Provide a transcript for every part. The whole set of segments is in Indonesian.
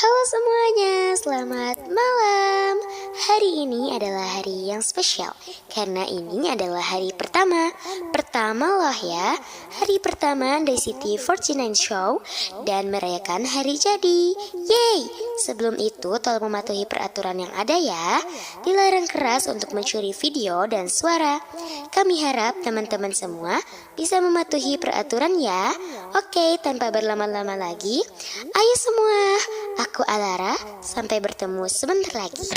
Halo semuanya, selamat malam. Hari ini adalah hari yang spesial karena ini adalah hari pertama loh ya. Hari pertama dari City 49 Show dan merayakan hari jadi. Yeay! Sebelum itu tolong mematuhi peraturan yang ada ya. Dilarang keras untuk mencuri video dan suara. Kami harap teman-teman semua bisa mematuhi peraturan ya. Oke, tanpa berlama-lama lagi, ayo semua. Aku Alara, sampai bertemu sebentar lagi.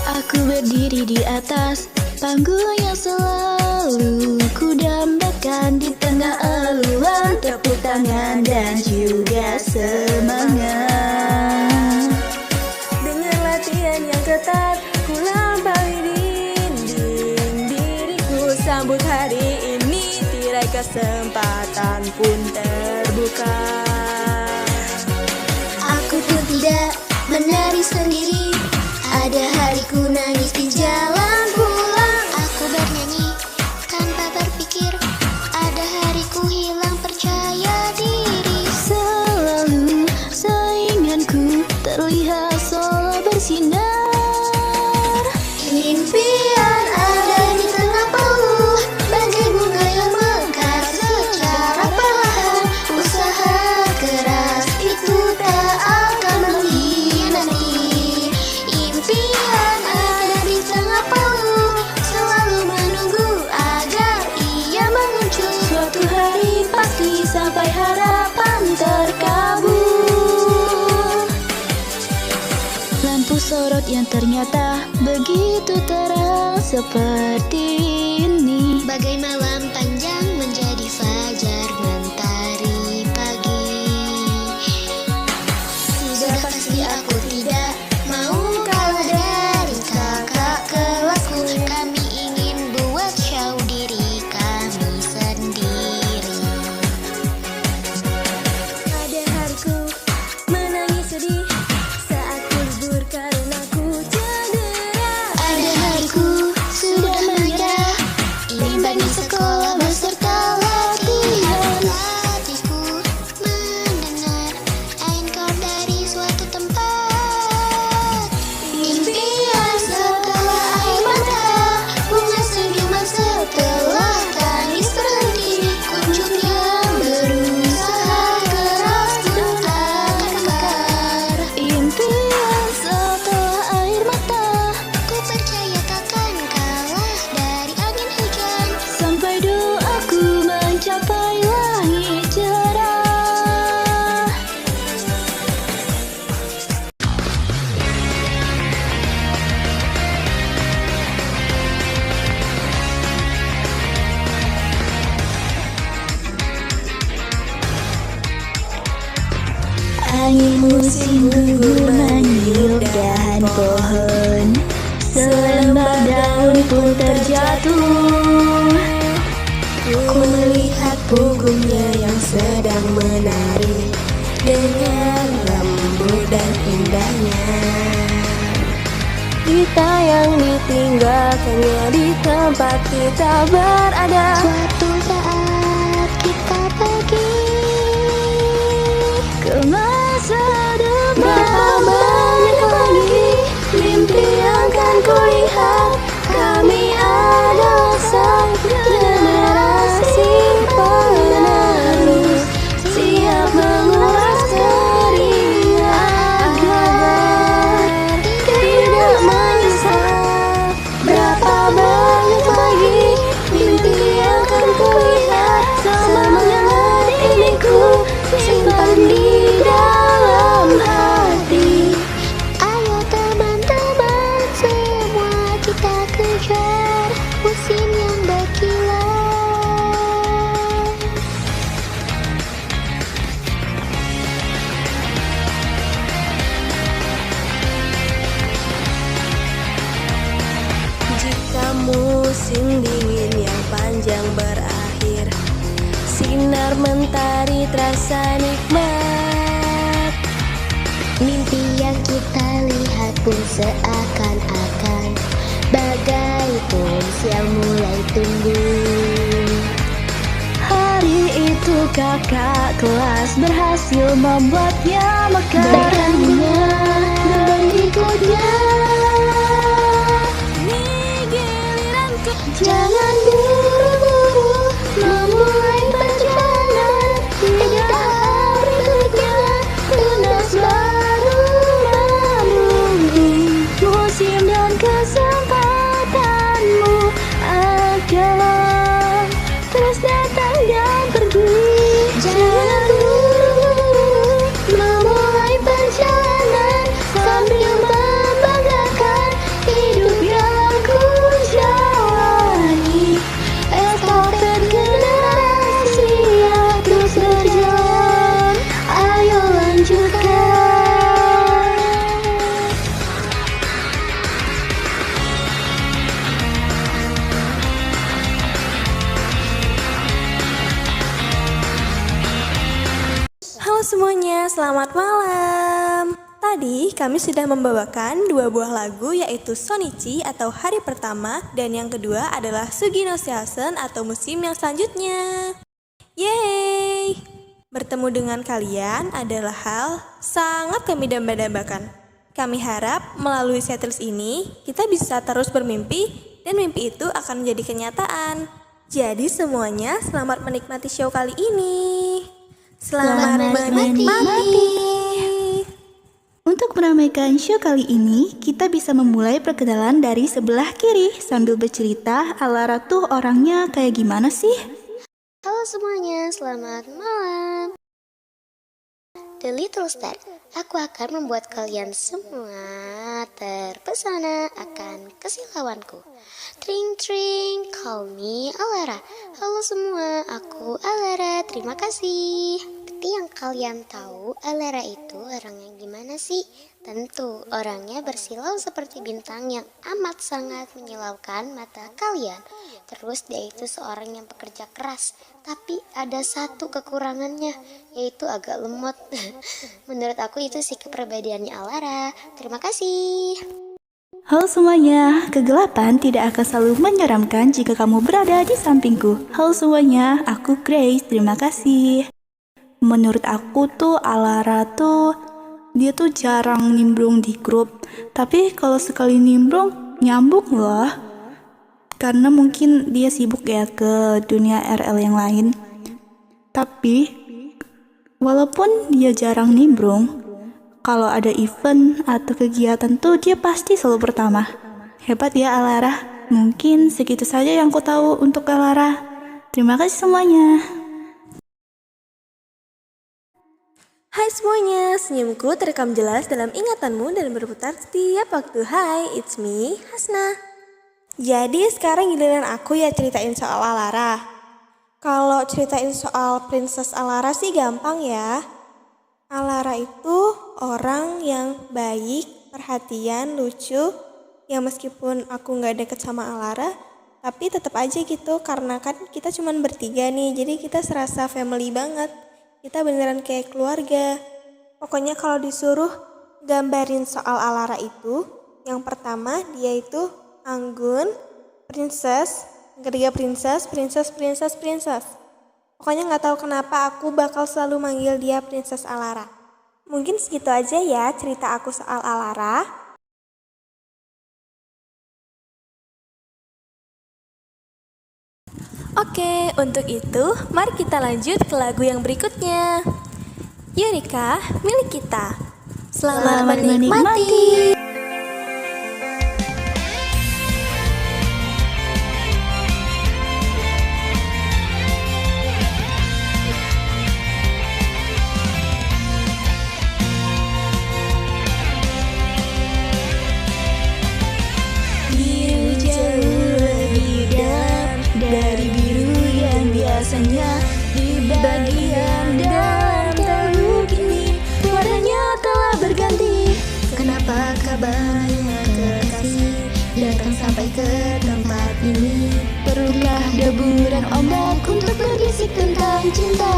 Aku berdiri di atas panggung yang selalu ku dambakan, di tengah eluan tepuk tangan dan juga semangat. Dengan latihan yang ketat, ku lampaui dinding diriku. Sambut hari ini, tirai kesempatan pun terbuka. Aku pun tidak menari sendiri, ada hariku nangis di jalan pulang. Aku bernyanyi tanpa berpikir, ada hariku hilang percaya diri. Selalu sainganku terlihat solo bersinar. Impian ada di tengah peluh, bagai bunga yang mekar secara perlahan. Usaha keras itu tak akan mengkhianati. Impian ada di tengah peluh, selalu menunggu agar ia muncul. Suatu hari pasti sampai harapan terkabul. Lampu sorot yang ternyata begitu terang seperti ini, Bagai malam panjang menjadi fajar mentari pagi. Sudah pasti aku tidak mau kalah dari kakak kelasku. Kami ingin buat show diri kami sendiri. Ada hariku menangis sedih saat ku libur karena ku cedera. Ada hariku sudah menyerah, ingin pergi sekolah beserta latihan. Hatiku mendengar encore dari suatu tempat. Impian setelah air mata, bunga senyuman setelah tangis berhenti. Kuncup yang berusaha keras tak akan mekar. impian setelah air mata, Ku percaya takkan kalah dari angin hujan. sampai doaku mencapai langit cerah. Angin musim gugur meniup dahan pohon, selembar daun pun terjatuh. Ku melihat punggungnya yang sedang menari dengan lembut dan indahnya. Kita yang ditinggalkannya di tempat kita berada. Suatu saat kita pergi Ke masa depan, Berapa banyak lagi mimpi yang kan kulihat. Kami adalah sang generasi penerus, siap mengulas teriak agar tidak menyesal. Berapa banyak lagi mimpi yang kan mentari terasa nikmat. Mimpi yang kita lihat pun seakan-akan bagai pohon yang mulai tumbuh. Hari itu kakak kelas berhasil membuatnya mekar. Berikutnya, berikutnya, Ini giliranku. jangan buru-buru memulai perjalanan. Tidak berikutnya, tunas baru menunggu. Musim dan kesempatanmu akan terus datang dan pergi. Jangan buru-buru memulai perjalanan sambil membanggakan hidup yang ku jalani. Estafet generasi yang terus berjalan, ayo lanjutkan. Halo semuanya, selamat malam. Tadi kami sudah membawakan dua buah lagu, yaitu Shonichi atau hari pertama, dan yang kedua adalah Sugi no Season atau musim yang selanjutnya. Yeay! Bertemu dengan kalian adalah hal sangat kami dambakan. Kami harap melalui setlist ini kita bisa terus bermimpi dan mimpi itu akan menjadi kenyataan. Jadi semuanya selamat menikmati show kali ini. Selamat menikmati. Untuk meramaikan show kali ini, kita bisa memulai perkenalan dari sebelah kiri sambil bercerita Alara tuh orangnya kayak gimana sih? Halo semuanya, selamat malam. The Little Star, aku akan membuat kalian semua terpesona akan kesilauanku. Tring tring, call me Alara. Halo semua, aku Alara, terima kasih. Seperti yang kalian tahu, Alara itu orang yang gimana sih? Tentu, orangnya bersilau seperti bintang yang amat sangat menyilaukan mata kalian. Terus dia itu seorang yang pekerja keras, tapi ada satu kekurangannya, yaitu agak lemot. Menurut aku itu sih kepribadiannya Alara. Terima kasih. Halo semuanya, kegelapan tidak akan selalu menyeramkan jika kamu berada di sampingku. Halo semuanya, aku Grace, terima kasih. Menurut aku tuh Alara tuh dia tuh jarang nimbrung di grup, tapi kalau sekali nimbrung nyambung loh. Karena mungkin dia sibuk ya ke dunia RL yang lain. Tapi walaupun dia jarang nimbrung, kalau ada event atau kegiatan tuh dia pasti selalu pertama. Hebat ya Alara. Mungkin segitu saja yang ku tahu untuk Alara. Terima kasih semuanya. Hai semuanya, senyumku terekam jelas dalam ingatanmu dan berputar setiap waktu. Hai, it's me, Hasna. Jadi sekarang giliran aku ya ceritain soal Alara. Kalau ceritain soal Princess Alara sih gampang ya. Alara itu orang yang baik, perhatian, lucu. Yang meskipun aku gak deket sama Alara, tapi tetap aja gitu. Karena kan kita cuma bertiga nih, jadi kita serasa family banget. Kita beneran kayak keluarga. Pokoknya kalau disuruh gambarin soal Alara itu, yang pertama dia itu anggun, princess, ketiga princess. Pokoknya gak tahu kenapa aku bakal selalu manggil dia Princess Alara. Mungkin segitu aja ya cerita aku soal Alara. Oke, untuk itu mari kita lanjut ke lagu yang berikutnya. Yurika, milik kita. Selamat menikmati. Biru jauh lebih dalam dari biru yang biasanya di bagian dalam teluk ini warnanya telah berganti. Kenapa kabarnya kekasih datang sampai ke tempat ini? Perlukah deburan ombak untuk berbisik tentang cinta.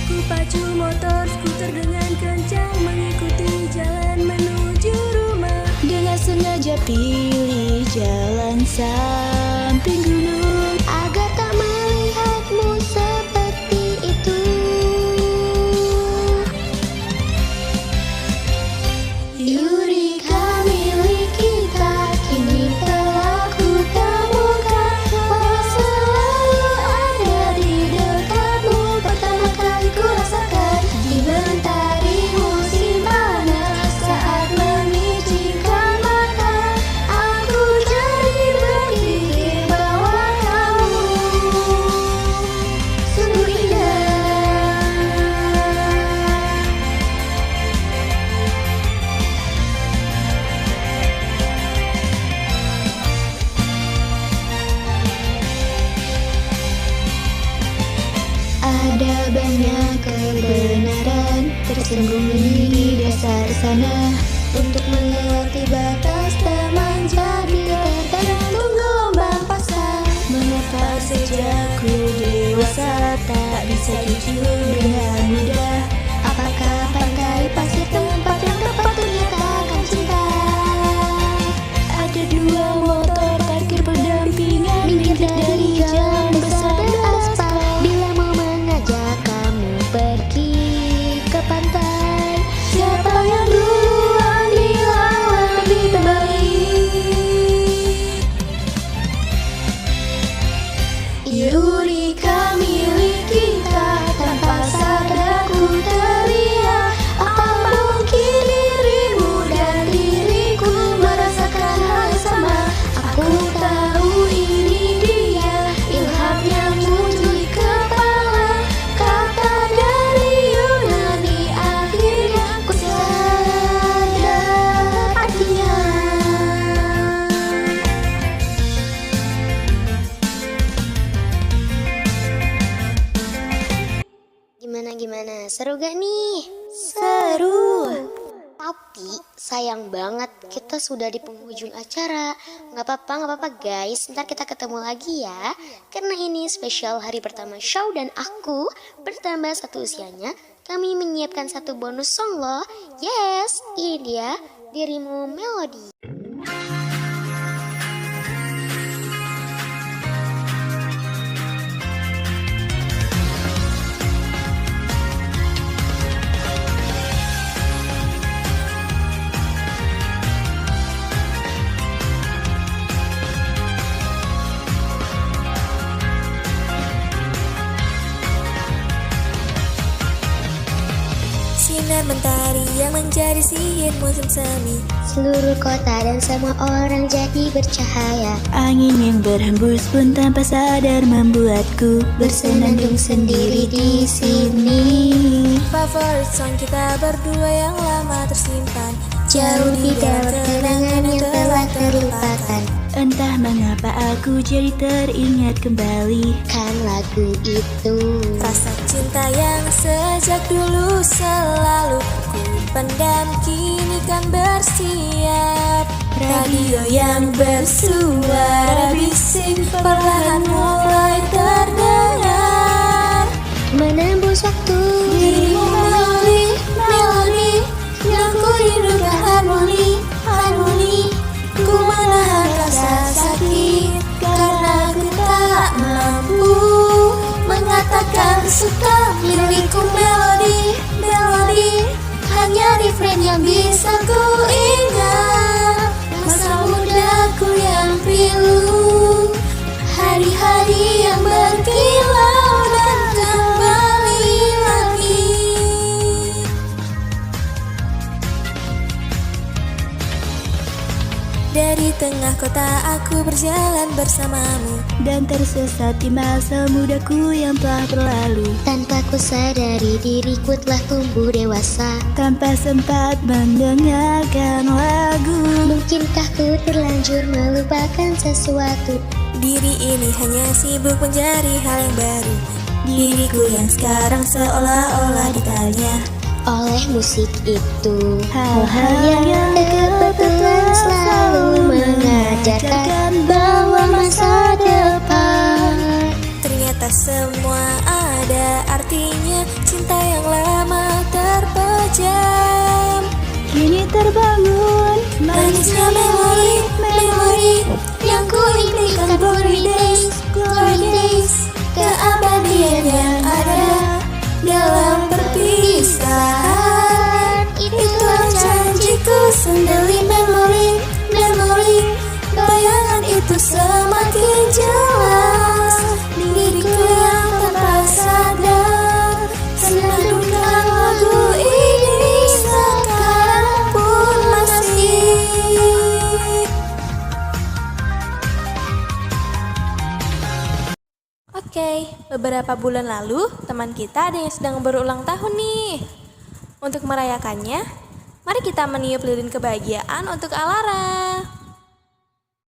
Ku pacu motor skuter dengan kencang mengikuti jalan menuju rumah. Dengan sengaja pilih jalan samping gunung Agar tak melihatmu seperti itu. Eureka milik kita kini telah ku temukan. Walau selalu ada di dekatmu, pertama kali ku rasakan di mentari musim panas. Saat memicingkan mata, aku jadi berpikir bahwa kamu sungguh indah. Ada banyak kebenaran tersembunyi di dasar sana. Untuk melewati batas teman jadi tergantung gelombang pasang. Mengapa sejak ku dewasa tak bisa jujur dengan mudah? Apakah pantai pasir tempat yang tepat untuk nyatakan cinta? Ada dua motor parkir berdampingan Minggir dari jalan besar beraspal. Bila mau mengajak kamu pergi ke pantai, siapa yang duluan bilang lebih baik? Eureka milik kita, tanpa sadar ku teriak. Apa mungkin dirimu dan diriku merasakan hal yang sama? Aku tahu ini dia ilham yang muncul di kepala. Kata dari Yunani akhirnya ku sadar artinya. Gimana? Seru gak nih? Seru. Tapi sayang banget kita sudah di penghujung acara. Gak apa-apa guys, ntar kita ketemu lagi ya. Karena ini spesial hari pertama show dan aku bertambah satu usianya, kami menyiapkan satu bonus song loh. Yes, ini dia Dirimu Melody. Sinar mentari yang menjadi sihir musim semi. Seluruh kota dan semua orang jadi bercahaya. Angin yang berhembus pun tanpa sadar membuatku Bersenandung sendiri di sini. Favorit song kita berdua yang lama tersimpan, Jauh di dalam kenangan yang telah terlupakan. Entah mengapa aku jadi teringat kembali. Kan lagu itu rasa cinta yang sejak dulu selalu ku pendam kini kan bersiap. Radio yang bersuara bising perlahan mulai terdengar. Menembus waktu Dirimu melodi, melodi yang ku rindukan harmoni, harmoni. Ku menahan rasa sakit karena ku tak mampu mengatakan suka. Lirikku melodi, melodi hanya refrain yang bisa ku ingat. Masa mudaku yang pilu, hari-hari yang berkilau dan kembali lagi. Dari tengah kota aku berjalan bersamamu, Dan tersesat di masa mudaku yang telah berlalu. tanpa ku sadari diriku telah tumbuh dewasa. Tanpa sempat mendengarkan lagu. Mungkinkah ku terlanjur melupakan sesuatu? diri ini hanya sibuk mencari hal yang baru. Diriku yang sekarang seolah-olah ditanya Oleh musik itu, Hal-hal yang kebetulan selalu mengajarkan bahwa masa depan ternyata semua ada artinya. Cinta yang lama terpejam Kini terbangun manisnya memori, memori yang ku impikan. Glory days, keabadian yang ada dalam perpisahan. Itulah janjiku, sendiri memori, memori. Bayangan itu semakin jelas, diriku yang tanpa sadar senandungkan lagu ini sekarang pun masih. Oke, beberapa bulan lalu teman kita ada yang sedang berulang tahun nih. Untuk merayakannya, mari kita meniup lilin kebahagiaan untuk Alara.